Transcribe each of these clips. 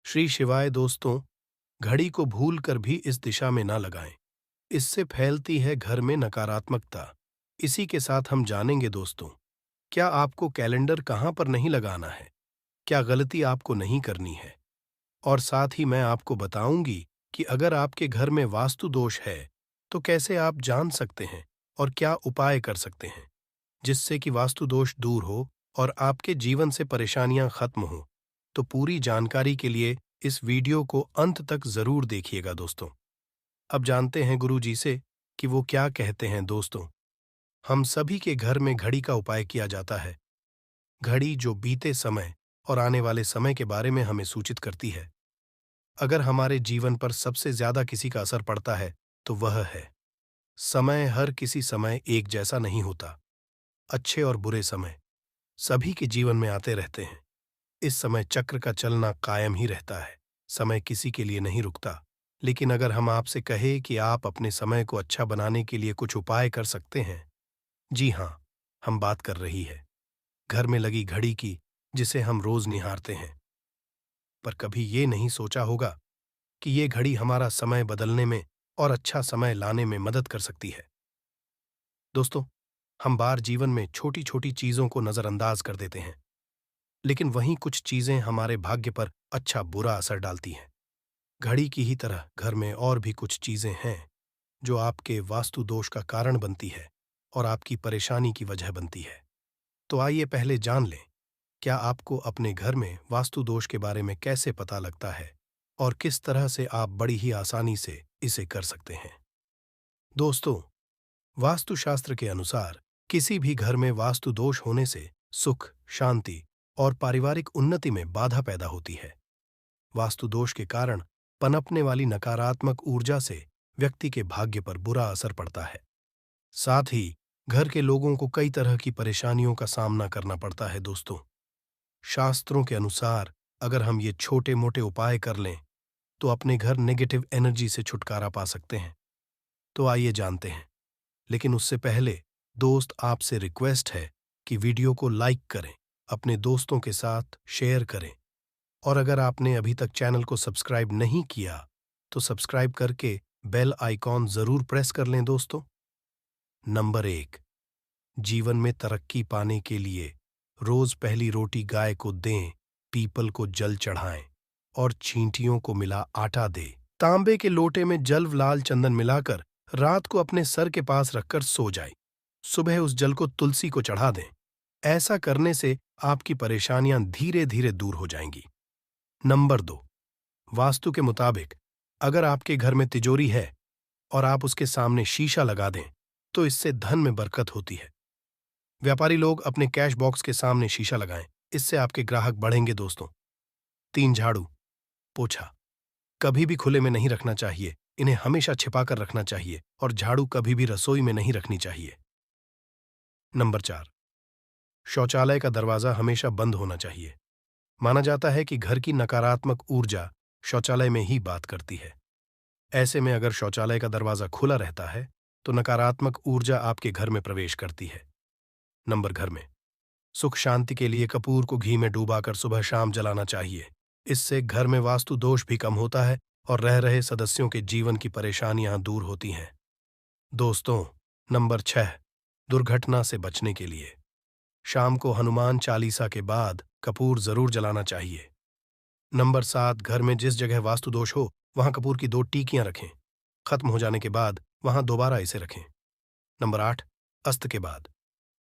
श्री शिवाय दोस्तों। घड़ी को भूल कर भी इस दिशा में ना लगाएं। इससे फैलती है घर में नकारात्मकता। इसी के साथ हम जानेंगे दोस्तों, क्या आपको कैलेंडर कहाँ पर नहीं लगाना है, क्या गलती आपको नहीं करनी है। और साथ ही मैं आपको बताऊंगी कि अगर आपके घर में वास्तु दोष है तो कैसे आप जान सकते हैं और क्या उपाय कर सकते हैं जिससे कि वास्तु दोष दूर हो और आपके जीवन से परेशानियां खत्म हो। तो पूरी जानकारी के लिए इस वीडियो को अंत तक जरूर देखिएगा दोस्तों। अब जानते हैं गुरु जी से कि वो क्या कहते हैं दोस्तों। हम सभी के घर में घड़ी का उपाय किया जाता है। घड़ी जो बीते समय और आने वाले समय के बारे में हमें सूचित करती है। अगर हमारे जीवन पर सबसे ज्यादा किसी का असर पड़ता है तो वह है समय। हर किसी समय एक जैसा नहीं होता। अच्छे और बुरे समय सभी के जीवन में आते रहते हैं। इस समय चक्र का चलना कायम ही रहता है। समय किसी के लिए नहीं रुकता। लेकिन अगर हम आपसे कहें कि आप अपने समय को अच्छा बनाने के लिए कुछ उपाय कर सकते हैं, जी हाँ, हम बात कर रही है घर में लगी घड़ी की, जिसे हम रोज निहारते हैं। पर कभी ये नहीं सोचा होगा कि ये घड़ी हमारा समय बदलने में और अच्छा समय लाने में मदद कर सकती है। दोस्तों, हम बार जीवन में छोटी छोटी चीजों को नजरअंदाज कर देते हैं, लेकिन वहीं कुछ चीजें हमारे भाग्य पर अच्छा बुरा असर डालती हैं। घड़ी की ही तरह घर में और भी कुछ चीजें हैं जो आपके वास्तु दोष का कारण बनती है और आपकी परेशानी की वजह बनती है। तो आइए पहले जान लें, क्या आपको अपने घर में वास्तु दोष के बारे में कैसे पता लगता है और किस तरह से आप बड़ी ही आसानी से इसे कर सकते हैं। दोस्तों, वास्तुशास्त्र के अनुसार किसी भी घर में वास्तु दोष होने से सुख, शांति और पारिवारिक उन्नति में बाधा पैदा होती है। वास्तु दोष के कारण पनपने वाली नकारात्मक ऊर्जा से व्यक्ति के भाग्य पर बुरा असर पड़ता है। साथ ही घर के लोगों को कई तरह की परेशानियों का सामना करना पड़ता है। दोस्तों, शास्त्रों के अनुसार अगर हम ये छोटे मोटे उपाय कर लें तो अपने घर नेगेटिव एनर्जी से छुटकारा पा सकते हैं। तो आइए जानते हैं, लेकिन उससे पहले दोस्त आपसे रिक्वेस्ट है कि वीडियो को लाइक करें, अपने दोस्तों के साथ शेयर करें, और अगर आपने अभी तक चैनल को सब्सक्राइब नहीं किया तो सब्सक्राइब करके बेल आइकॉन जरूर प्रेस कर लें। दोस्तों, नंबर 1, जीवन में तरक्की पाने के लिए रोज पहली रोटी गाय को दें, पीपल को जल चढ़ाएं और चींटियों को मिला आटा दें। तांबे के लोटे में जल लाल चंदन मिलाकर रात को अपने सर के पास रखकर सो जाएं। सुबह उस जल को तुलसी को चढ़ा दें। ऐसा करने से आपकी परेशानियां धीरे धीरे दूर हो जाएंगी। नंबर 2, वास्तु के मुताबिक अगर आपके घर में तिजोरी है और आप उसके सामने शीशा लगा दें तो इससे धन में बरकत होती है। व्यापारी लोग अपने कैश बॉक्स के सामने शीशा लगाएं, इससे आपके ग्राहक बढ़ेंगे। दोस्तों, 3, झाड़ू पोछा कभी भी खुले में नहीं रखना चाहिए। इन्हें हमेशा छिपाकर रखना चाहिए और झाड़ू कभी भी रसोई में नहीं रखनी चाहिए। नंबर 4, शौचालय का दरवाजा हमेशा बंद होना चाहिए। माना जाता है कि घर की नकारात्मक ऊर्जा शौचालय में ही बात करती है। ऐसे में अगर शौचालय का दरवाजा खुला रहता है तो नकारात्मक ऊर्जा आपके घर में प्रवेश करती है। नंबर घर में सुख शांति के लिए कपूर को घी में डूबाकर सुबह शाम जलाना चाहिए। इससे घर में वास्तु दोष भी कम होता है और रह रहे सदस्यों के जीवन की परेशानियां दूर होती हैं। दोस्तों, नंबर 6, दुर्घटना से बचने के लिए शाम को हनुमान चालीसा के बाद कपूर जरूर जलाना चाहिए। नंबर 7, घर में जिस जगह वास्तु दोष हो वहां कपूर की 2 टीकियां रखें। खत्म हो जाने के बाद वहां दोबारा इसे रखें। नंबर 8, अस्त के बाद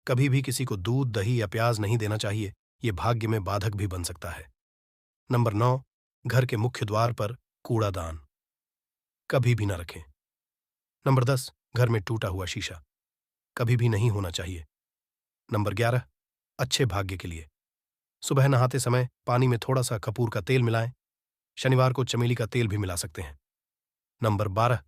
कभी भी किसी को दूध, दही या प्याज नहीं देना चाहिए। यह भाग्य में बाधक भी बन सकता है। नंबर 9, घर के मुख्य द्वार पर कूड़ादान कभी भी न रखें। नंबर 10, घर में टूटा हुआ शीशा कभी भी नहीं होना चाहिए। नंबर 11, अच्छे भाग्य के लिए सुबह नहाते समय पानी में थोड़ा सा कपूर का तेल मिलाएं। शनिवार को चमेली का तेल भी मिला सकते हैं। नंबर 12,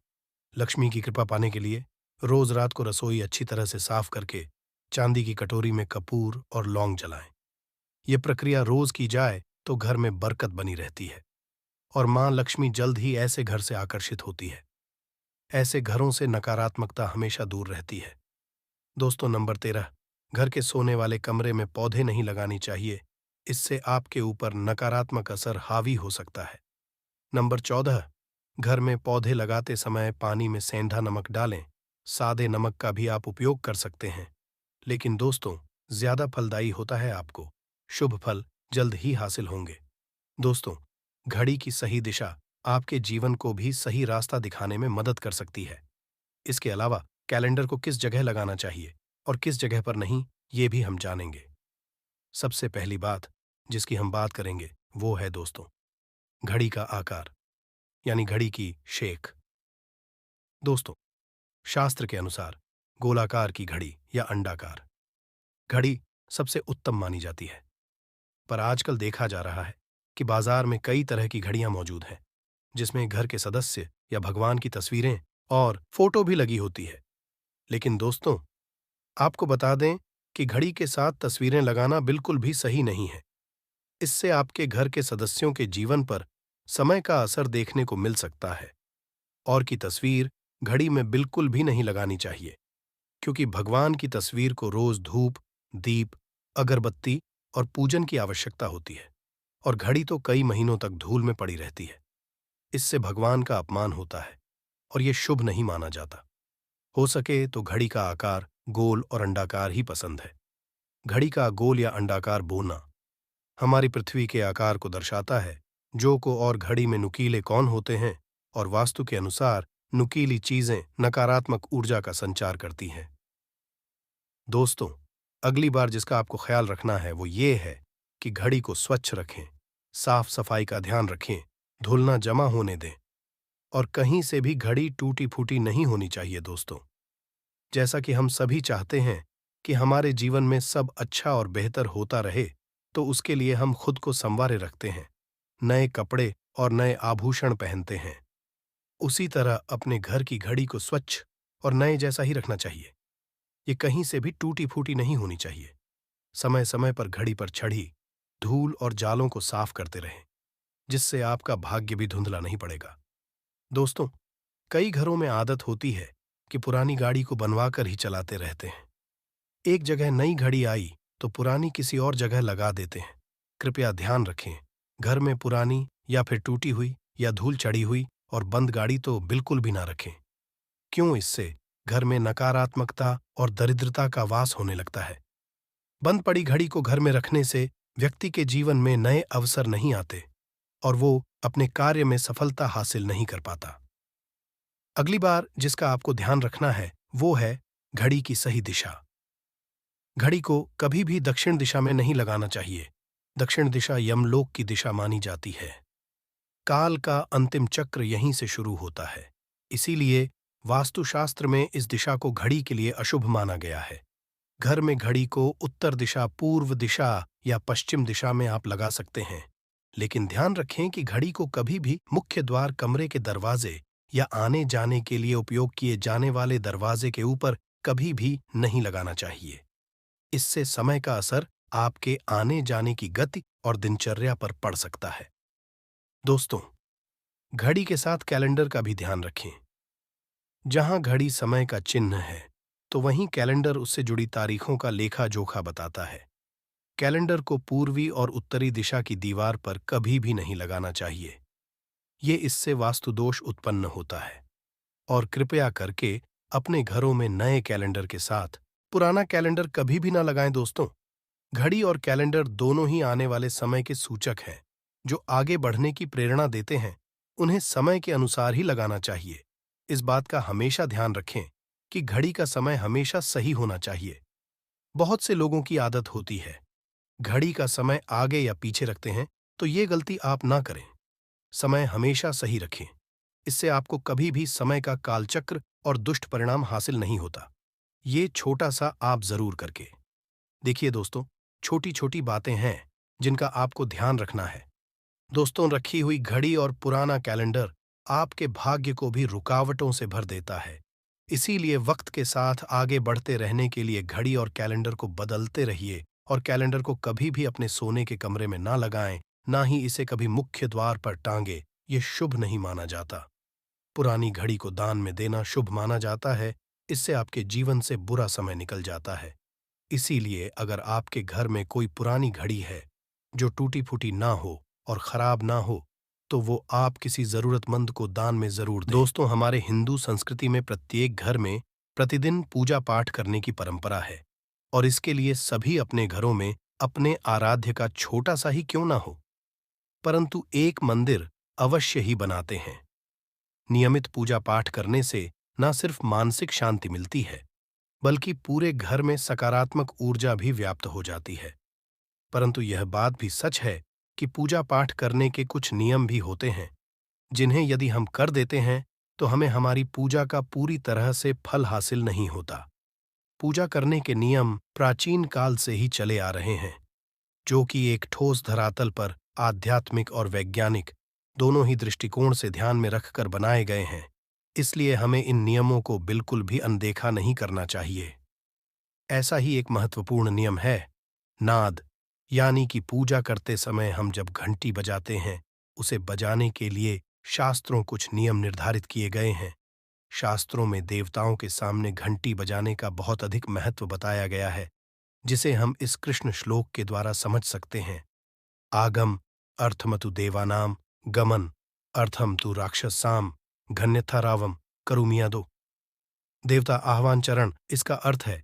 लक्ष्मी की कृपा पाने के लिए रोज रात को रसोई अच्छी तरह से साफ करके चांदी की कटोरी में कपूर और लौंग जलाएं। यह प्रक्रिया रोज की जाए तो घर में बरकत बनी रहती है और मां लक्ष्मी जल्द ही ऐसे घर से आकर्षित होती है। ऐसे घरों से नकारात्मकता हमेशा दूर रहती है। दोस्तों, नंबर 13, घर के सोने वाले कमरे में पौधे नहीं लगाने चाहिए। इससे आपके ऊपर नकारात्मक असर हावी हो सकता है। नंबर 14, घर में पौधे लगाते समय पानी में सेंधा नमक डालें। सादे नमक का भी आप उपयोग कर सकते हैं, लेकिन दोस्तों, ज्यादा फलदायी होता है आपको। शुभ फल जल्द ही हासिल होंगे। दोस्तों, घड़ी की सही दिशा आपके जीवन को भी सही रास्ता दिखाने में मदद कर सकती है। इसके अलावा कैलेंडर को किस जगह लगाना चाहिए और किस जगह पर नहीं, ये भी हम जानेंगे। सबसे पहली बात जिसकी हम बात करेंगे वो है दोस्तों, घड़ी का आकार, यानी घड़ी की शेख। दोस्तों, शास्त्र के अनुसार गोलाकार की घड़ी या अंडाकार घड़ी सबसे उत्तम मानी जाती है। पर आजकल देखा जा रहा है कि बाजार में कई तरह की घड़ियां मौजूद हैं, जिसमें घर के सदस्य या भगवान की तस्वीरें और फोटो भी लगी होती है। लेकिन दोस्तों, आपको बता दें कि घड़ी के साथ तस्वीरें लगाना बिल्कुल भी सही नहीं है। इससे आपके घर के सदस्यों के जीवन पर समय का असर देखने को मिल सकता है। और की तस्वीर घड़ी में बिल्कुल भी नहीं लगानी चाहिए, क्योंकि भगवान की तस्वीर को रोज धूप, दीप, अगरबत्ती और पूजन की आवश्यकता होती है, और घड़ी तो कई महीनों तक धूल में पड़ी रहती है। इससे भगवान का अपमान होता है और यह शुभ नहीं माना जाता। हो सके तो घड़ी का आकार गोल और अंडाकार ही पसंद है। घड़ी का गोल या अंडाकार बोना हमारी पृथ्वी के आकार को दर्शाता है, जो को और घड़ी में नुकीले कौन होते हैं, और वास्तु के अनुसार नुकीली चीजें नकारात्मक ऊर्जा का संचार करती हैं। दोस्तों, अगली बार जिसका आपको ख्याल रखना है वो ये है कि घड़ी को स्वच्छ रखें, साफ सफाई का ध्यान रखें, धूल ना जमा होने दें, और कहीं से भी घड़ी टूटी फूटी नहीं होनी चाहिए। दोस्तों, जैसा कि हम सभी चाहते हैं कि हमारे जीवन में सब अच्छा और बेहतर होता रहे, तो उसके लिए हम खुद को संवारे रखते हैं, नए कपड़े और नए आभूषण पहनते हैं। उसी तरह अपने घर की घड़ी को स्वच्छ और नए जैसा ही रखना चाहिए। ये कहीं से भी टूटी फूटी नहीं होनी चाहिए। समय समय पर घड़ी पर चढ़ी धूल और जालों को साफ करते रहें, जिससे आपका भाग्य भी धुंधला नहीं पड़ेगा। दोस्तों, कई घरों में आदत होती है कि पुरानी गाड़ी को बनवा कर ही चलाते रहते हैं। एक जगह नई घड़ी आई तो पुरानी किसी और जगह लगा देते हैं। कृपया ध्यान रखें, घर में पुरानी या फिर टूटी हुई या धूल चढ़ी हुई और बंद गाड़ी तो बिल्कुल भी ना रखें। क्यों? इससे घर में नकारात्मकता और दरिद्रता का वास होने लगता है। बंद पड़ी घड़ी को घर में रखने से व्यक्ति के जीवन में नए अवसर नहीं आते और वो अपने कार्य में सफलता हासिल नहीं कर पाता। अगली बार जिसका आपको ध्यान रखना है वो है घड़ी की सही दिशा। घड़ी को कभी भी दक्षिण दिशा में नहीं लगाना चाहिए। दक्षिण दिशा यमलोक की दिशा मानी जाती है। काल का अंतिम चक्र यहीं से शुरू होता है। इसीलिए वास्तुशास्त्र में इस दिशा को घड़ी के लिए अशुभ माना गया है। घर में घड़ी को उत्तर दिशा, पूर्व दिशा या पश्चिम दिशा में आप लगा सकते हैं, लेकिन ध्यान रखें कि घड़ी को कभी भी मुख्य द्वार, कमरे के दरवाजे या आने जाने के लिए उपयोग किए जाने वाले दरवाजे के ऊपर कभी भी नहीं लगाना चाहिए। इससे समय का असर आपके आने जाने की गति और दिनचर्या पर पड़ सकता है। दोस्तों, घड़ी के साथ कैलेंडर का भी ध्यान रखें। जहां घड़ी समय का चिन्ह है, तो वहीं कैलेंडर उससे जुड़ी तारीखों का लेखा जोखा बताता है। कैलेंडर को पूर्वी और उत्तरी दिशा की दीवार पर कभी भी नहीं लगाना चाहिए। ये इससे वास्तु दोष उत्पन्न होता है। और कृपया करके अपने घरों में नए कैलेंडर के साथ पुराना कैलेंडर कभी भी ना लगाएं। दोस्तों, घड़ी और कैलेंडर दोनों ही आने वाले समय के सूचक हैं, जो आगे बढ़ने की प्रेरणा देते हैं। उन्हें समय के अनुसार ही लगाना चाहिए। इस बात का हमेशा ध्यान रखें कि घड़ी का समय हमेशा सही होना चाहिए। बहुत से लोगों की आदत होती है घड़ी का समय आगे या पीछे रखते हैं, तो ये गलती आप ना करें। समय हमेशा सही रखें। इससे आपको कभी भी समय का कालचक्र और दुष्ट परिणाम हासिल नहीं होता। ये छोटा सा आप जरूर करके देखिए। दोस्तों, छोटी छोटी बातें हैं जिनका आपको ध्यान रखना है। दोस्तों, रखी हुई घड़ी और पुराना कैलेंडर आपके भाग्य को भी रुकावटों से भर देता है। इसीलिए वक्त के साथ आगे बढ़ते रहने के लिए घड़ी और कैलेंडर को बदलते रहिए, और कैलेंडर को कभी भी अपने सोने के कमरे में ना लगाएं, ना ही इसे कभी मुख्य द्वार पर टांगे। ये शुभ नहीं माना जाता। पुरानी घड़ी को दान में देना शुभ माना जाता है। इससे आपके जीवन से बुरा समय निकल जाता है। इसीलिए अगर आपके घर में कोई पुरानी घड़ी है जो टूटी फूटी ना हो और खराब ना हो, तो वो आप किसी जरूरतमंद को दान में जरूर दें। दोस्तों, हमारे हिंदू संस्कृति में प्रत्येक घर में प्रतिदिन पूजा पाठ करने की परंपरा है और इसके लिए सभी अपने घरों में अपने आराध्य का छोटा सा ही क्यों ना हो, परंतु एक मंदिर अवश्य ही बनाते हैं। नियमित पूजा पाठ करने से न सिर्फ मानसिक शांति मिलती है, बल्कि पूरे घर में सकारात्मक ऊर्जा भी व्याप्त हो जाती है। परंतु यह बात भी सच है कि पूजा पाठ करने के कुछ नियम भी होते हैं, जिन्हें यदि हम कर देते हैं तो हमें हमारी पूजा का पूरी तरह से फल हासिल नहीं होता। पूजा करने के नियम प्राचीन काल से ही चले आ रहे हैं, जो कि एक ठोस धरातल पर आध्यात्मिक और वैज्ञानिक दोनों ही दृष्टिकोण से ध्यान में रखकर बनाए गए हैं। इसलिए हमें इन नियमों को बिल्कुल भी अनदेखा नहीं करना चाहिए। ऐसा ही एक महत्वपूर्ण नियम है नाद, यानी कि पूजा करते समय हम जब घंटी बजाते हैं, उसे बजाने के लिए शास्त्रों कुछ नियम निर्धारित किए गए हैं। शास्त्रों में देवताओं के सामने घंटी बजाने का बहुत अधिक महत्व बताया गया है, जिसे हम इस कृष्ण श्लोक के द्वारा समझ सकते हैं। आगम अर्थमतु देवानाम गमन अर्थम तु राक्षसाम घन्यथा रावम करुमियादो। देवता आह्वान चरण, इसका अर्थ है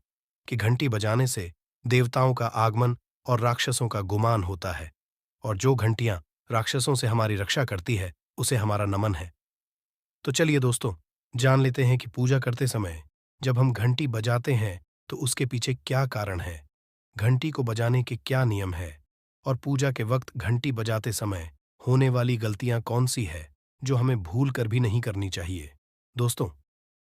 कि घंटी बजाने से देवताओं का आगमन और राक्षसों का गुमान होता है, और जो घंटियां राक्षसों से हमारी रक्षा करती है उसे हमारा नमन है। तो चलिए दोस्तों, जान लेते हैं कि पूजा करते समय जब हम घंटी बजाते हैं तो उसके पीछे क्या कारण है, घंटी को बजाने के क्या नियम है, और पूजा के वक्त घंटी बजाते समय होने वाली गलतियां कौन सी है जो हमें भूल कर भी नहीं करनी चाहिए। दोस्तों,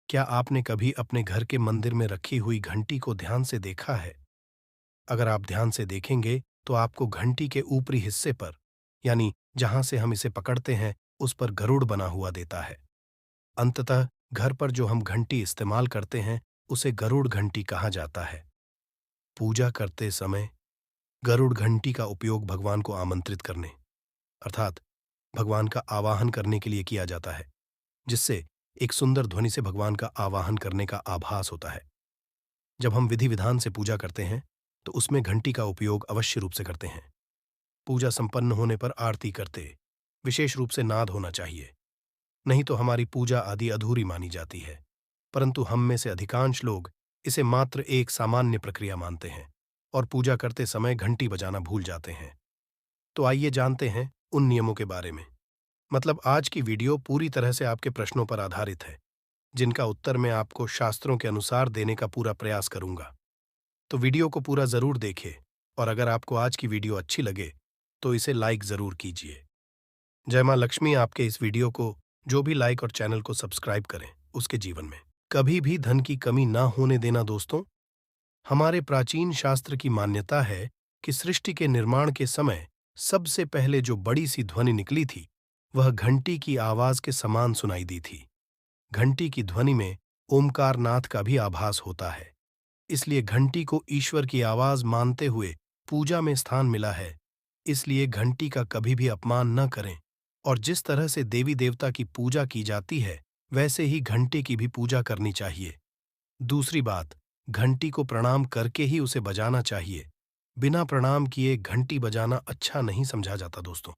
क्या आपने कभी अपने घर के मंदिर में रखी हुई घंटी को ध्यान से देखा है? अगर आप ध्यान से देखेंगे तो आपको घंटी के ऊपरी हिस्से पर, यानी जहां से हम इसे पकड़ते हैं, उस पर गरुड़ बना हुआ देता है। अंततः घर पर जो हम घंटी इस्तेमाल करते हैं उसे गरुड़ घंटी कहा जाता है। पूजा करते समय गरुड़ घंटी का उपयोग भगवान को आमंत्रित करने, अर्थात भगवान का आवाहन करने के लिए किया जाता है, जिससे एक सुंदर ध्वनि से भगवान का आवाहन करने का आभास होता है। जब हम विधि विधान से पूजा करते हैं तो उसमें घंटी का उपयोग अवश्य रूप से करते हैं। पूजा संपन्न होने पर आरती करते विशेष रूप से नाद होना चाहिए, नहीं तो हमारी पूजा आदि अधूरी मानी जाती है। परंतु हम में से अधिकांश लोग इसे मात्र एक सामान्य प्रक्रिया मानते हैं और पूजा करते समय घंटी बजाना भूल जाते हैं। तो आइए जानते हैं उन नियमों के बारे में। मतलब आज की वीडियो पूरी तरह से आपके प्रश्नों पर आधारित है, जिनका उत्तर मैं आपको शास्त्रों के अनुसार देने का पूरा प्रयास करूंगा। तो वीडियो को पूरा जरूर देखें, और अगर आपको आज की वीडियो अच्छी लगे तो इसे लाइक जरूर कीजिए। जय मां लक्ष्मी आपके इस वीडियो को जो भी लाइक और चैनल को सब्सक्राइब करें, उसके जीवन में कभी भी धन की कमी ना होने देना। दोस्तों, हमारे प्राचीन शास्त्र की मान्यता है कि सृष्टि के निर्माण के समय सबसे पहले जो बड़ी सी ध्वनि निकली थी वह घंटी की आवाज के समान सुनाई दी थी। घंटी की ध्वनि में ओमकार नाथ का भी आभास होता है, इसलिए घंटी को ईश्वर की आवाज मानते हुए पूजा में स्थान मिला है। इसलिए घंटी का कभी भी अपमान न करें, और जिस तरह से देवी देवता की पूजा की जाती है वैसे ही घंटी की भी पूजा करनी चाहिए। दूसरी बात, घंटी को प्रणाम करके ही उसे बजाना चाहिए। बिना प्रणाम किए घंटी बजाना अच्छा नहीं समझा जाता। दोस्तों,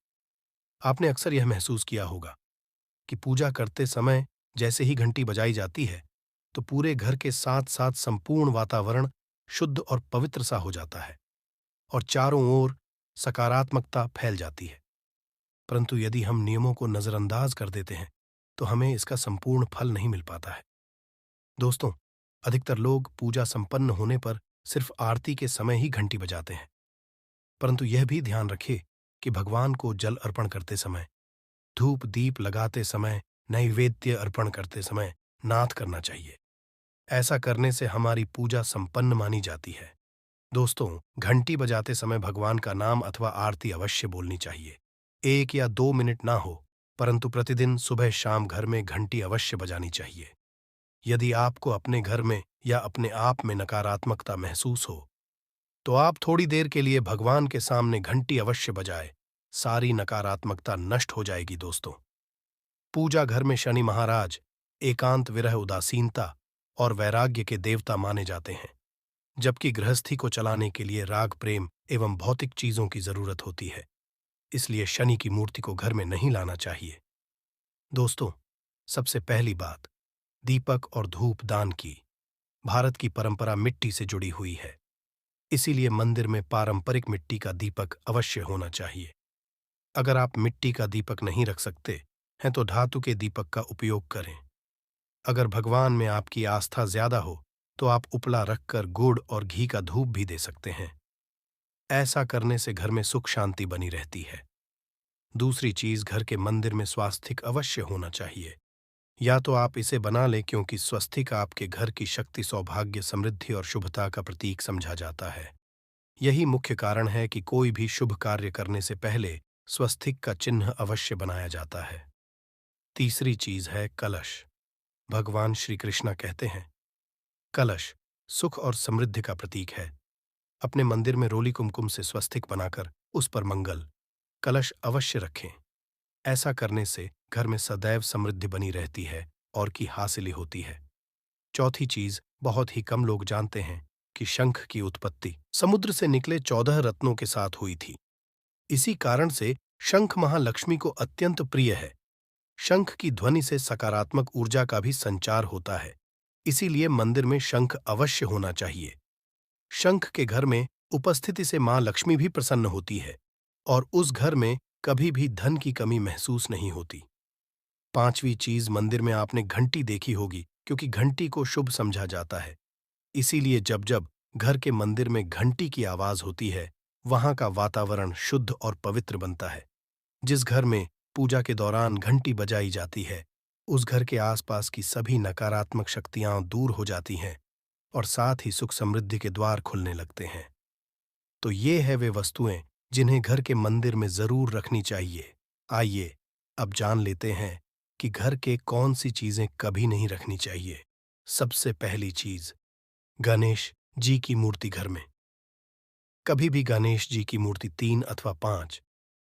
आपने अक्सर यह महसूस किया होगा कि पूजा करते समय जैसे ही घंटी बजाई जाती है तो पूरे घर के साथ साथ संपूर्ण वातावरण शुद्ध और पवित्र सा हो जाता है और चारों ओर सकारात्मकता फैल जाती है। परंतु यदि हम नियमों को नजरअंदाज कर देते हैं तो हमें इसका संपूर्ण फल नहीं मिल पाता है। दोस्तों, अधिकतर लोग पूजा संपन्न होने पर सिर्फ आरती के समय ही घंटी बजाते हैं, परंतु यह भी ध्यान रखें कि भगवान को जल अर्पण करते समय, धूप दीप लगाते समय, नैवेद्य अर्पण करते समय नाद करना चाहिए। ऐसा करने से हमारी पूजा संपन्न मानी जाती है। दोस्तों, घंटी बजाते समय भगवान का नाम अथवा आरती अवश्य बोलनी चाहिए। 1 या 2 मिनट ना हो, परंतु प्रतिदिन सुबह शाम घर में घंटी अवश्य बजानी चाहिए। यदि आपको अपने घर में या अपने आप में नकारात्मकता महसूस हो तो आप थोड़ी देर के लिए भगवान के सामने घंटी अवश्य बजाए, सारी नकारात्मकता नष्ट हो जाएगी। दोस्तों, पूजा घर में शनि महाराज एकांत, विरह, उदासीनता और वैराग्य के देवता माने जाते हैं, जबकि गृहस्थी को चलाने के लिए राग, प्रेम एवं भौतिक चीजों की जरूरत होती है। इसलिए शनि की मूर्ति को घर में नहीं लाना चाहिए। दोस्तों, सबसे पहली बात, दीपक और धूप दान की। भारत की परंपरा मिट्टी से जुड़ी हुई है, इसीलिए मंदिर में पारंपरिक मिट्टी का दीपक अवश्य होना चाहिए। अगर आप मिट्टी का दीपक नहीं रख सकते हैं तो धातु के दीपक का उपयोग करें। अगर भगवान में आपकी आस्था ज्यादा हो तो आप उपला रखकर गुड़ और घी का धूप भी दे सकते हैं। ऐसा करने से घर में सुख शांति बनी रहती है। दूसरी चीज, घर के मंदिर में स्वास्तिक अवश्य होना चाहिए। या तो आप इसे बना लें, क्योंकि स्वस्तिक आपके घर की शक्ति, सौभाग्य, समृद्धि और शुभता का प्रतीक समझा जाता है। यही मुख्य कारण है कि कोई भी शुभ कार्य करने से पहले स्वस्तिक का चिन्ह अवश्य बनाया जाता है। तीसरी चीज है कलश। भगवान श्री कृष्ण कहते हैं, कलश सुख और समृद्धि का प्रतीक है। अपने मंदिर में रोली कुमकुम से स्वस्तिक बनाकर उस पर मंगल कलश अवश्य रखें। ऐसा करने से घर में सदैव समृद्धि बनी रहती है और की हासिली होती है। चौथी चीज, बहुत ही कम लोग जानते हैं कि शंख की उत्पत्ति समुद्र से निकले 14 रत्नों के साथ हुई थी। इसी कारण से शंख महालक्ष्मी को अत्यंत प्रिय है। शंख की ध्वनि से सकारात्मक ऊर्जा का भी संचार होता है, इसीलिए मंदिर में शंख अवश्य होना चाहिए। शंख के घर में उपस्थिति से मां लक्ष्मी भी प्रसन्न होती है और उस घर में कभी भी धन की कमी महसूस नहीं होती। पांचवी चीज, मंदिर में आपने घंटी देखी होगी, क्योंकि घंटी को शुभ समझा जाता है। इसीलिए जब जब घर के मंदिर में घंटी की आवाज होती है, वहां का वातावरण शुद्ध और पवित्र बनता है। जिस घर में पूजा के दौरान घंटी बजाई जाती है, उस घर के आसपास की सभी नकारात्मक शक्तियां दूर हो जाती हैं और साथ ही सुख समृद्धि के द्वार खुलने लगते हैं। तो ये है वे वस्तुएं जिन्हें घर के मंदिर में जरूर रखनी चाहिए। आइए अब जान लेते हैं कि घर के कौन सी चीजें कभी नहीं रखनी चाहिए। सबसे पहली चीज, गणेश जी की मूर्ति घर में। कभी भी गणेश जी की मूर्ति 3 अथवा 5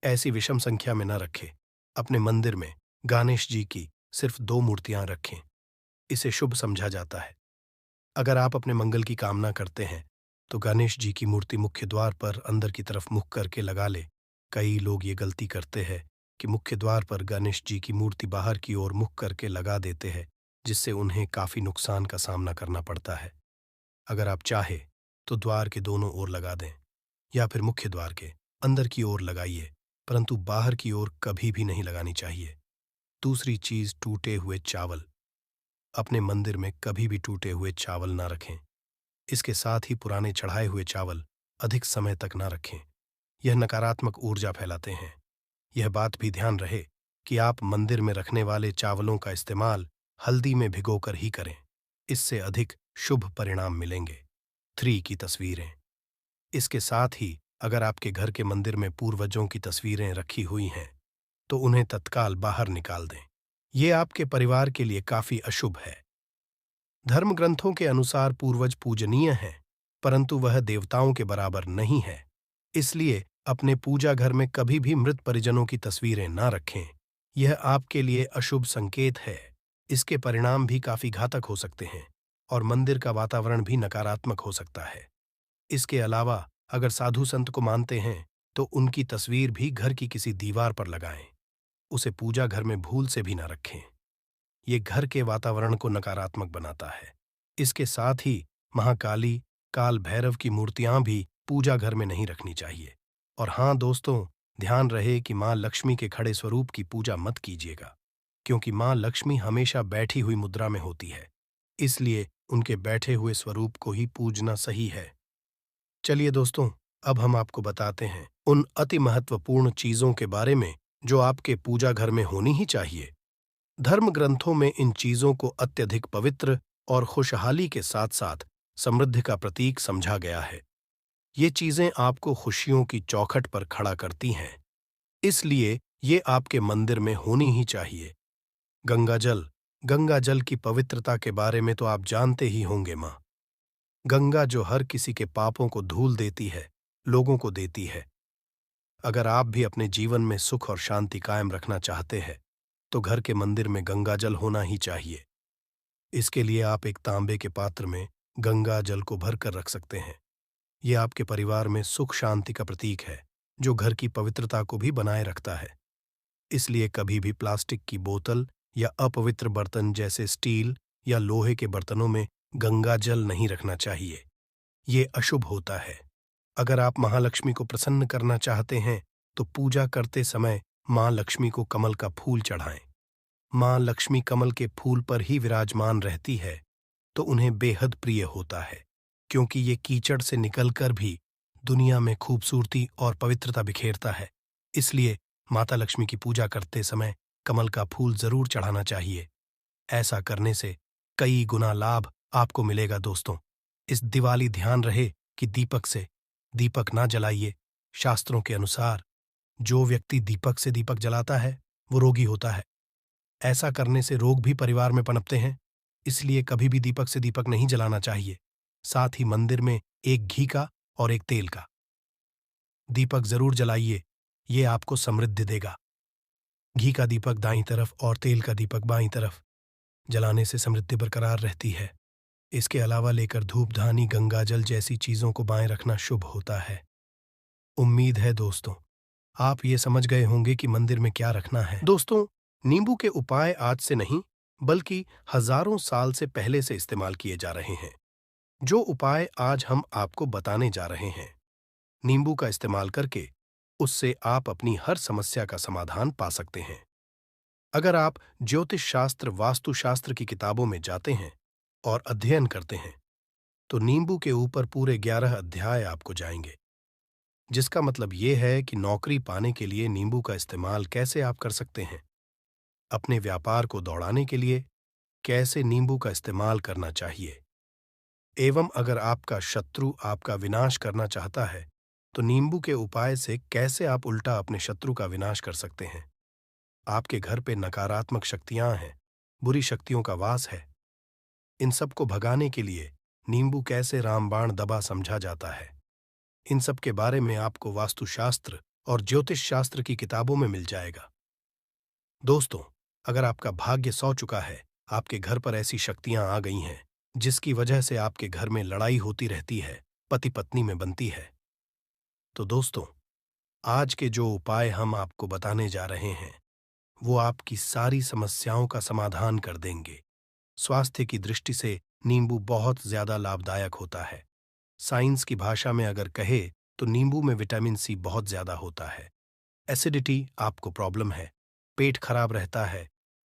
ऐसी विषम संख्या में न रखें। अपने मंदिर में गणेश जी की सिर्फ 2 मूर्तियां रखें। इसे शुभ समझा जाता है। अगर आप अपने मंगल की कामना करते हैं तो गणेश जी की मूर्ति मुख्य द्वार पर अंदर की तरफ मुख करके लगा ले। कई लोग ये गलती करते हैं कि मुख्य द्वार पर गणेश जी की मूर्ति बाहर की ओर मुख करके लगा देते हैं, जिससे उन्हें काफी नुकसान का सामना करना पड़ता है। अगर आप चाहे तो द्वार के दोनों ओर लगा दें या फिर मुख्य द्वार के अंदर की ओर लगाइए, परंतु बाहर की ओर कभी भी नहीं लगानी चाहिए। दूसरी चीज, टूटे हुए चावल। अपने मंदिर में कभी भी टूटे हुए चावल ना रखें। इसके साथ ही पुराने चढ़ाए हुए चावल अधिक समय तक ना रखें। यह नकारात्मक ऊर्जा फैलाते हैं। यह बात भी ध्यान रहे कि आप मंदिर में रखने वाले चावलों का इस्तेमाल हल्दी में भिगोकर ही करें। इससे अधिक शुभ परिणाम मिलेंगे। 3 की तस्वीरें। इसके साथ ही अगर आपके घर के मंदिर में पूर्वजों की तस्वीरें रखी हुई हैं तो उन्हें तत्काल बाहर निकाल दें। ये आपके परिवार के लिए काफी अशुभ है। धर्म ग्रंथों के अनुसार पूर्वज पूजनीय हैं, परंतु वह देवताओं के बराबर नहीं है। इसलिए अपने पूजा घर में कभी भी मृत परिजनों की तस्वीरें ना रखें। यह आपके लिए अशुभ संकेत है। इसके परिणाम भी काफी घातक हो सकते हैं और मंदिर का वातावरण भी नकारात्मक हो सकता है। इसके अलावा अगर साधु संत को मानते हैं तो उनकी तस्वीर भी घर की किसी दीवार पर लगाएं। उसे पूजा घर में भूल से भी ना रखें। ये घर के वातावरण को नकारात्मक बनाता है। इसके साथ ही महाकाली, काल भैरव की मूर्तियां भी पूजा घर में नहीं रखनी चाहिए। और हाँ दोस्तों, ध्यान रहे कि मां लक्ष्मी के खड़े स्वरूप की पूजा मत कीजिएगा, क्योंकि मां लक्ष्मी हमेशा बैठी हुई मुद्रा में होती है। इसलिए उनके बैठे हुए स्वरूप को ही पूजना सही है। चलिए दोस्तों, अब हम आपको बताते हैं उन अति महत्वपूर्ण चीजों के बारे में जो आपके पूजा घर में होनी ही चाहिए। धर्म ग्रंथों में इन चीजों को अत्यधिक पवित्र और खुशहाली के साथ साथ समृद्धि का प्रतीक समझा गया है। ये चीजें आपको खुशियों की चौखट पर खड़ा करती हैं, इसलिए ये आपके मंदिर में होनी ही चाहिए। गंगा जल की पवित्रता के बारे में तो आप जानते ही होंगे। मां गंगा जो हर किसी के पापों को धूल देती है, लोगों को देती है। अगर आप भी अपने जीवन में सुख और शांति कायम रखना चाहते हैं तो घर के मंदिर में गंगा जल होना ही चाहिए। इसके लिए आप एक तांबे के पात्र में गंगा जल को भरकर रख सकते हैं। यह आपके परिवार में सुख शांति का प्रतीक है जो घर की पवित्रता को भी बनाए रखता है। इसलिए कभी भी प्लास्टिक की बोतल या अपवित्र बर्तन जैसे स्टील या लोहे के बर्तनों में गंगा जल नहीं रखना चाहिए। ये अशुभ होता है। अगर आप महालक्ष्मी को प्रसन्न करना चाहते हैं तो पूजा करते समय मां लक्ष्मी को कमल का फूल चढ़ाएं। मां लक्ष्मी कमल के फूल पर ही विराजमान रहती है, तो उन्हें बेहद प्रिय होता है, क्योंकि ये कीचड़ से निकलकर भी दुनिया में खूबसूरती और पवित्रता बिखेरता है। इसलिए माता लक्ष्मी की पूजा करते समय कमल का फूल जरूर चढ़ाना चाहिए। ऐसा करने से कई गुना लाभ आपको मिलेगा दोस्तों। इस दिवाली ध्यान रहे कि दीपक से दीपक ना जलाइए। शास्त्रों के अनुसार जो व्यक्ति दीपक से दीपक जलाता है वो रोगी होता है। ऐसा करने से रोग भी परिवार में पनपते हैं। इसलिए कभी भी दीपक से दीपक नहीं जलाना चाहिए। साथ ही मंदिर में एक घी का और एक तेल का दीपक जरूर जलाइए। ये आपको समृद्धि देगा। घी का दीपक दाईं तरफ और तेल का दीपक बाईं तरफ जलाने से समृद्धि बरकरार रहती है। इसके अलावा लेकर धूप धानी गंगाजल जैसी चीजों को बाएं रखना शुभ होता है। उम्मीद है दोस्तों आप ये समझ गए होंगे कि मंदिर में क्या रखना है। दोस्तों, नींबू के उपाय आज से नहीं बल्कि हजारों साल से पहले से इस्तेमाल किए जा रहे हैं। जो उपाय आज हम आपको बताने जा रहे हैं, नींबू का इस्तेमाल करके उससे आप अपनी हर समस्या का समाधान पा सकते हैं। अगर आप ज्योतिष शास्त्र वास्तुशास्त्र की किताबों में जाते हैं और अध्ययन करते हैं तो नींबू के ऊपर पूरे 11 अध्याय आपको जाएंगे, जिसका मतलब ये है कि नौकरी पाने के लिए नींबू का इस्तेमाल कैसे आप कर सकते हैं, अपने व्यापार को दौड़ाने के लिए कैसे नींबू का इस्तेमाल करना चाहिए, एवं अगर आपका शत्रु आपका विनाश करना चाहता है तो नींबू के उपाय से कैसे आप उल्टा अपने शत्रु का विनाश कर सकते हैं। आपके घर पे नकारात्मक शक्तियां हैं, बुरी शक्तियों का वास है। इन सब को भगाने के लिए नींबू कैसे रामबाण दबा समझा जाता है, इन सब के बारे में आपको वास्तुशास्त्र और ज्योतिष शास्त्र की किताबों में मिल जाएगा। दोस्तों, अगर आपका भाग्य सौ चुका है, आपके घर पर ऐसी शक्तियां आ गई हैं जिसकी वजह से आपके घर में लड़ाई होती रहती है, पति पत्नी में बनती है, तो दोस्तों आज के जो उपाय हम आपको बताने जा रहे हैं वो आपकी सारी समस्याओं का समाधान कर देंगे। स्वास्थ्य की दृष्टि से नींबू बहुत ज्यादा लाभदायक होता है। साइंस की भाषा में अगर कहे तो नींबू में विटामिन सी बहुत ज्यादा होता है। एसिडिटी आपको प्रॉब्लम है, पेट खराब रहता है,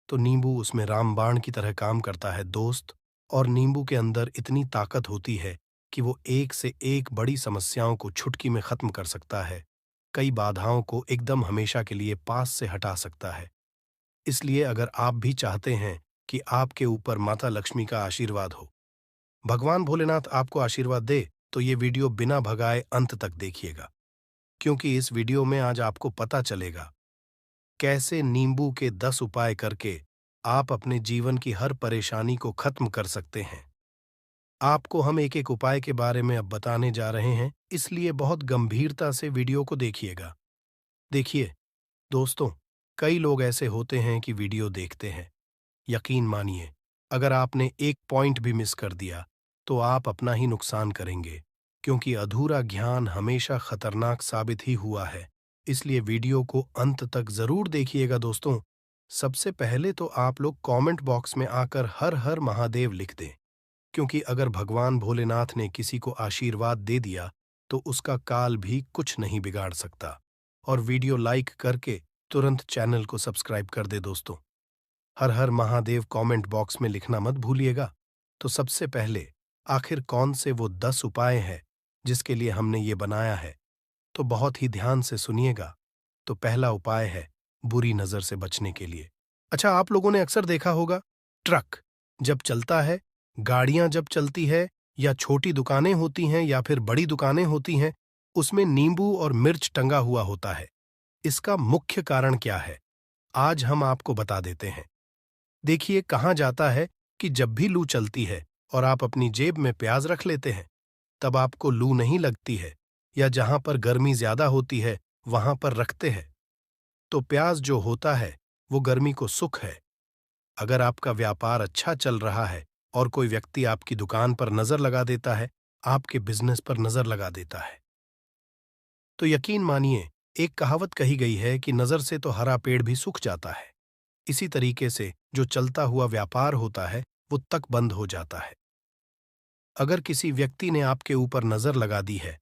तो नींबू उसमें रामबाण की तरह काम करता है दोस्त। और नींबू के अंदर इतनी ताकत होती है कि वो एक से एक बड़ी समस्याओं को चुटकी में खत्म कर सकता है, कई बाधाओं को एकदम हमेशा के लिए पास से हटा सकता है। इसलिए अगर आप भी चाहते हैं कि आपके ऊपर माता लक्ष्मी का आशीर्वाद हो, भगवान भोलेनाथ आपको आशीर्वाद दे, तो ये वीडियो बिना भगाए अंत तक देखिएगा, क्योंकि इस वीडियो में आज आपको पता चलेगा कैसे नींबू के 10 उपाय करके आप अपने जीवन की हर परेशानी को खत्म कर सकते हैं। आपको हम एक एक उपाय के बारे में अब बताने जा रहे हैं, इसलिए बहुत गंभीरता से वीडियो को देखिएगा। देखिए दोस्तों, कई लोग ऐसे होते हैं कि वीडियो देखते हैं, यकीन मानिए अगर आपने एक पॉइंट भी मिस कर दिया तो आप अपना ही नुकसान करेंगे, क्योंकि अधूरा ज्ञान हमेशा खतरनाक साबित ही हुआ है। इसलिए वीडियो को अंत तक जरूर देखिएगा दोस्तों। सबसे पहले तो आप लोग कमेंट बॉक्स में आकर हर हर महादेव लिख दें, क्योंकि अगर भगवान भोलेनाथ ने किसी को आशीर्वाद दे दिया तो उसका काल भी कुछ नहीं बिगाड़ सकता। और वीडियो लाइक करके तुरंत चैनल को सब्सक्राइब कर दे दोस्तों। हर हर महादेव कमेंट बॉक्स में लिखना मत भूलिएगा। तो सबसे पहले आखिर कौन से वो 10 उपाय हैं जिसके लिए हमने ये बनाया है, तो बहुत ही ध्यान से सुनिएगा। तो पहला उपाय है बुरी नजर से बचने के लिए। अच्छा, आप लोगों ने अक्सर देखा होगा, ट्रक जब चलता है, गाड़ियां जब चलती है, या छोटी दुकानें होती हैं या फिर बड़ी दुकानें होती हैं, उसमें नींबू और मिर्च टंगा हुआ होता है। इसका मुख्य कारण क्या है, आज हम आपको बता देते हैं। देखिए, कहा जाता है कि जब भी लू चलती है और आप अपनी जेब में प्याज रख लेते हैं, तब आपको लू नहीं लगती है, या जहां पर गर्मी ज्यादा होती है वहां पर रखते हैं, तो प्याज जो होता है वो गर्मी को सुख है। अगर आपका व्यापार अच्छा चल रहा है और कोई व्यक्ति आपकी दुकान पर नजर लगा देता है, आपके बिजनेस पर नजर लगा देता है, तो यकीन मानिए एक कहावत कही गई है कि नजर से तो हरा पेड़ भी सूख जाता है। इसी तरीके से जो चलता हुआ व्यापार होता है वो तक बंद हो जाता है। अगर किसी व्यक्ति ने आपके ऊपर नजर लगा दी है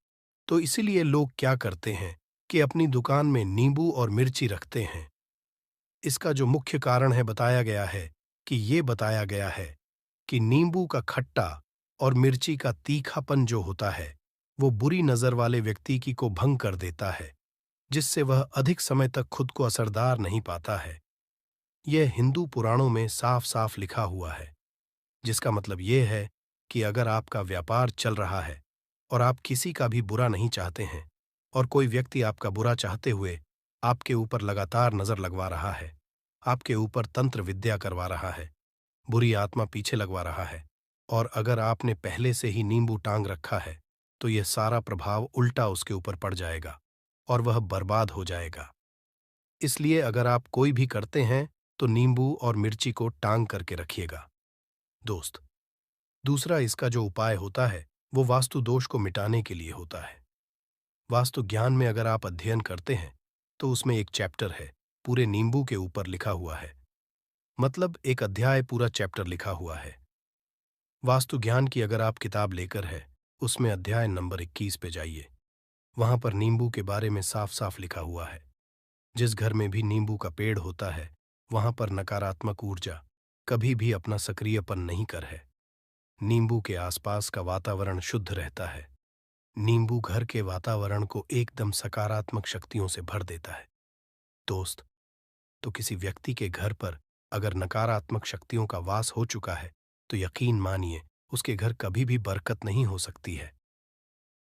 तो इसीलिए लोग क्या करते हैं कि अपनी दुकान में नींबू और मिर्ची रखते हैं। इसका जो मुख्य कारण है बताया गया है कि ये बताया गया है कि नींबू का खट्टा और मिर्ची का तीखापन जो होता है वो बुरी नजर वाले व्यक्ति की को भंग कर देता है, जिससे वह अधिक समय तक खुद को असरदार नहीं पाता है। यह हिंदू पुराणों में साफ साफ लिखा हुआ है, जिसका मतलब यह है कि अगर आपका व्यापार चल रहा है और आप किसी का भी बुरा नहीं चाहते हैं और कोई व्यक्ति आपका बुरा चाहते हुए आपके ऊपर लगातार नजर लगवा रहा है, आपके ऊपर तंत्र विद्या करवा रहा है, बुरी आत्मा पीछे लगवा रहा है, और अगर आपने पहले से ही नींबू टांग रखा है तो यह सारा प्रभाव उल्टा उसके ऊपर पड़ जाएगा और वह बर्बाद हो जाएगा। इसलिए अगर आप कोई भी करते हैं तो नींबू और मिर्ची को टांग करके रखिएगा। दोस्त, दूसरा इसका जो उपाय होता है वो वास्तु दोष को मिटाने के लिए होता है। वास्तु ज्ञान में अगर आप अध्ययन करते हैं तो उसमें एक चैप्टर है पूरे नींबू के ऊपर लिखा हुआ है, मतलब एक अध्याय पूरा चैप्टर लिखा हुआ है। वास्तु ज्ञान की अगर आप किताब लेकर है उसमें अध्याय नंबर 21 पे जाइए। वहां पर नींबू के बारे में साफ साफ लिखा हुआ है। जिस घर में भी नींबू का पेड़ होता है वहां पर नकारात्मक ऊर्जा कभी भी अपना सक्रियपन नहीं कर है। नींबू के आसपास का वातावरण शुद्ध रहता है। नींबू घर के वातावरण को एकदम सकारात्मक शक्तियों से भर देता है। दोस्त, तो किसी व्यक्ति के घर पर अगर नकारात्मक शक्तियों का वास हो चुका है तो यकीन मानिए उसके घर कभी भी बरकत नहीं हो सकती है।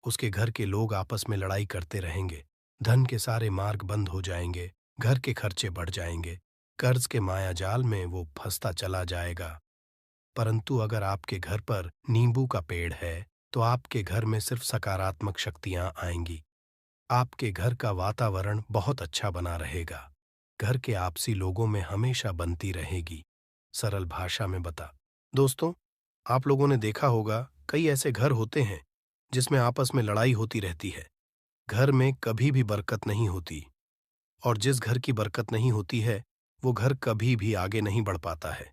उसके घर के लोग आपस में लड़ाई करते रहेंगे, धन के सारे मार्ग बंद हो जाएंगे, घर के खर्चे बढ़ जाएंगे, कर्ज के माया जाल में वो फंसता चला जाएगा। परंतु अगर आपके घर पर नींबू का पेड़ है तो आपके घर में सिर्फ सकारात्मक शक्तियां आएंगी। आपके घर का वातावरण बहुत अच्छा बना रहेगा। घर के आपसी लोगों में हमेशा बनती रहेगी। सरल भाषा में बता। दोस्तों, आप लोगों ने देखा होगा कई ऐसे घर होते हैं जिसमें आपस में लड़ाई होती रहती है। घर में कभी भी बरकत नहीं होती, और जिस घर की बरकत नहीं होती है वो घर कभी भी आगे नहीं बढ़ पाता है।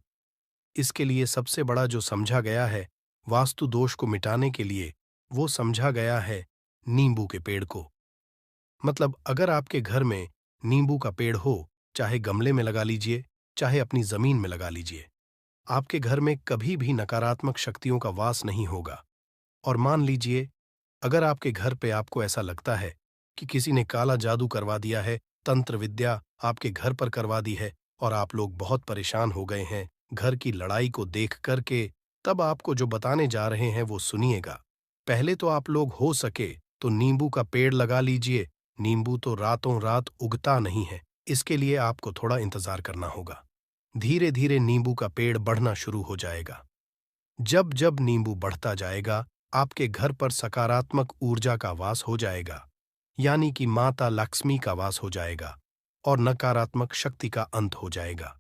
इसके लिए सबसे बड़ा जो समझा गया है वास्तु दोष को मिटाने के लिए, वो समझा गया है नींबू के पेड़ को। मतलब अगर आपके घर में नींबू का पेड़ हो, चाहे गमले में लगा लीजिए, चाहे अपनी जमीन में लगा लीजिए, आपके घर में कभी भी नकारात्मक शक्तियों का वास नहीं होगा। और मान लीजिए अगर आपके घर पे आपको ऐसा लगता है कि किसी ने काला जादू करवा दिया है, तंत्र विद्या आपके घर पर करवा दी है और आप लोग बहुत परेशान हो गए हैं घर की लड़ाई को देख करके, तब आपको जो बताने जा रहे हैं वो सुनिएगा। पहले तो आप लोग हो सके तो नींबू का पेड़ लगा लीजिए। नींबू तो रातों रात उगता नहीं है, इसके लिए आपको थोड़ा इंतजार करना होगा। धीरे धीरे नींबू का पेड़ बढ़ना शुरू हो जाएगा। जब जब नींबू बढ़ता जाएगा आपके घर पर सकारात्मक ऊर्जा का वास हो जाएगा, यानी कि माता लक्ष्मी का वास हो जाएगा और नकारात्मक शक्ति का अंत हो जाएगा।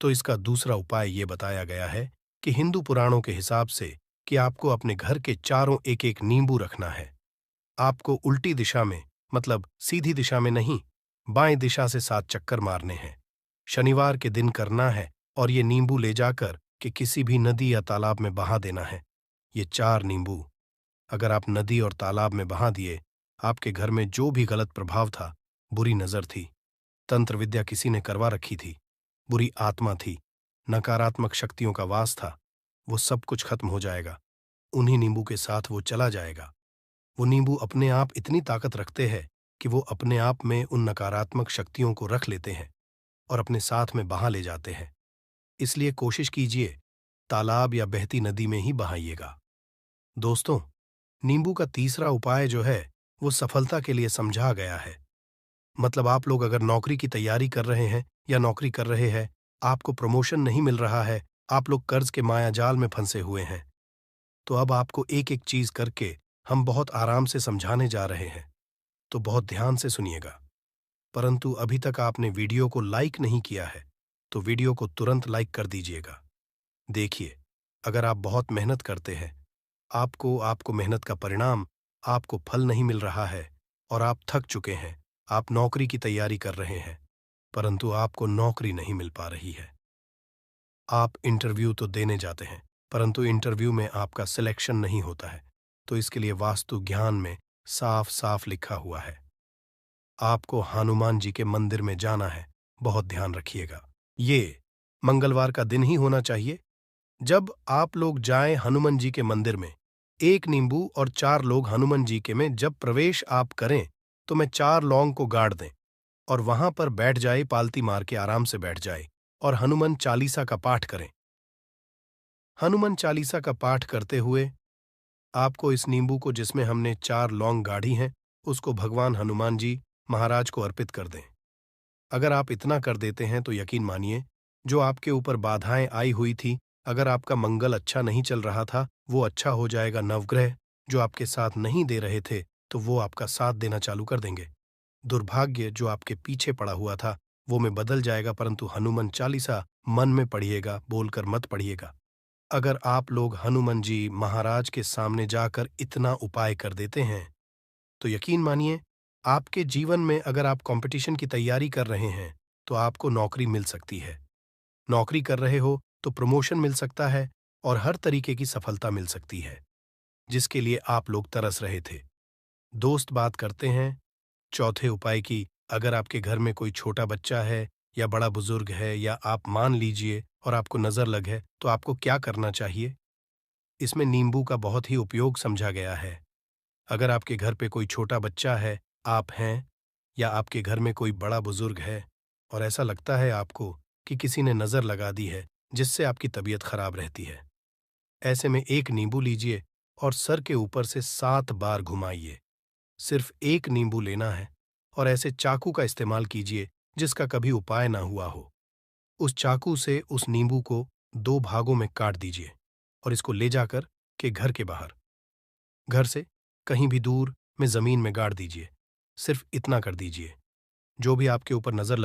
तो इसका दूसरा उपाय ये बताया गया है कि हिंदू पुराणों के हिसाब से कि आपको अपने घर के चारों एक एक नींबू रखना है। आपको उल्टी दिशा में, मतलब सीधी दिशा में नहीं, बाएं दिशा से 7 चक्कर मारने हैं। शनिवार के दिन करना है और ये नींबू ले जाकर कि किसी भी नदी या तालाब में बहा देना है। ये 4 नींबू अगर आप नदी और तालाब में बहा दिए, आपके घर में जो भी गलत प्रभाव था, बुरी नजर थी, तंत्र विद्या किसी ने करवा रखी थी, बुरी आत्मा थी, नकारात्मक शक्तियों का वास था, वो सब कुछ खत्म हो जाएगा। उन्हीं नींबू के साथ वो चला जाएगा। वो नींबू अपने आप इतनी ताकत रखते हैं कि वो अपने आप में उन नकारात्मक शक्तियों को रख लेते हैं और अपने साथ में बहा ले जाते हैं। इसलिए कोशिश कीजिए तालाब या बहती नदी में ही बहाइएगा। दोस्तों, नींबू का तीसरा उपाय जो है वो सफलता के लिए समझा गया है। मतलब आप लोग अगर नौकरी की तैयारी कर रहे हैं या नौकरी कर रहे हैं, आपको प्रमोशन नहीं मिल रहा है, आप लोग कर्ज के मायाजाल में फंसे हुए हैं, तो अब आपको एक एक चीज करके हम बहुत आराम से समझाने जा रहे हैं, तो बहुत ध्यान से सुनिएगा। परंतु अभी तक आपने वीडियो को लाइक नहीं किया है तो वीडियो को तुरंत लाइक कर दीजिएगा। देखिए, अगर आप बहुत मेहनत करते हैं, आपको आपको मेहनत का परिणाम, आपको फल नहीं मिल रहा है और आप थक चुके हैं, आप नौकरी की तैयारी कर रहे हैं, परंतु आपको नौकरी नहीं मिल पा रही है। आप इंटरव्यू तो देने जाते हैं, परंतु इंटरव्यू में आपका सिलेक्शन नहीं होता है, तो इसके लिए वास्तु ज्ञान में साफ-साफ लिखा हुआ है। आपको हनुमान जी के मंदिर में जाना है, बहुत ध्यान रखिएगा। ये मंगलवार का दिन ही होना चाहिए। जब आप लोग जाएं हनुमान जी के मंदिर में, 1 नींबू और 4 लोग हनुमान जी के में जब प्रवेश आप करें, तो मैं 4 लौंग को गाड़ दें और वहां पर बैठ जाए, पालती मार के आराम से बैठ जाए और हनुमान चालीसा का पाठ करें। हनुमान चालीसा का पाठ करते हुए आपको इस नींबू को जिसमें हमने 4 लौंग गाड़ी हैं, उसको भगवान हनुमान जी महाराज को अर्पित कर दें। अगर आप इतना कर देते हैं तो यकीन मानिए, जो आपके ऊपर बाधाएं आई हुई थी, अगर आपका मंगल अच्छा नहीं चल रहा था, वो अच्छा हो जाएगा। नवग्रह जो आपके साथ नहीं दे रहे थे, तो वो आपका साथ देना चालू कर देंगे। दुर्भाग्य जो आपके पीछे पड़ा हुआ था, वो में बदल जाएगा, परंतु हनुमान चालीसा मन में पढ़िएगा, बोलकर मत पढ़िएगा। अगर आप लोग हनुमान जी महाराज के सामने जाकर इतना उपाय कर देते हैं, तो यकीन मानिए, आपके जीवन में अगर आप कंपटीशन की तैयारी कर रहे हैं, तो आपको नौकरी मिल सकती है। नौकरी कर रहे हो तो प्रमोशन मिल सकता है और हर तरीके की सफलता मिल सकती है, जिसके लिए आप लोग तरस रहे थे। दोस्त बात करते हैं चौथे उपाय की। अगर आपके घर में कोई छोटा बच्चा है या बड़ा बुजुर्ग है, या आप मान लीजिए और आपको नजर लग है, तो आपको क्या करना चाहिए? इसमें नींबू का बहुत ही उपयोग समझा गया है। अगर आपके घर पे कोई छोटा बच्चा है, आप हैं, या आपके घर में कोई बड़ा बुजुर्ग है और ऐसा लगता है आपको कि किसी ने नजर लगा दी है, जिससे आपकी तबीयत खराब रहती है, ऐसे में 1 नींबू लीजिए और सर के ऊपर से 7 बार घुमाइए। सिर्फ 1 नींबू लेना है और ऐसे चाकू का इस्तेमाल कीजिए जिसका कभी उपाय ना हुआ हो। उस चाकू से उस नींबू को 2 भागों में काट दीजिए और इसको ले जाकर के घर के बाहर, घर से कहीं भी दूर में जमीन में गाड़ दीजिए। सिर्फ इतना कर दीजिए। जो भी आपके ऊपर नजर लगे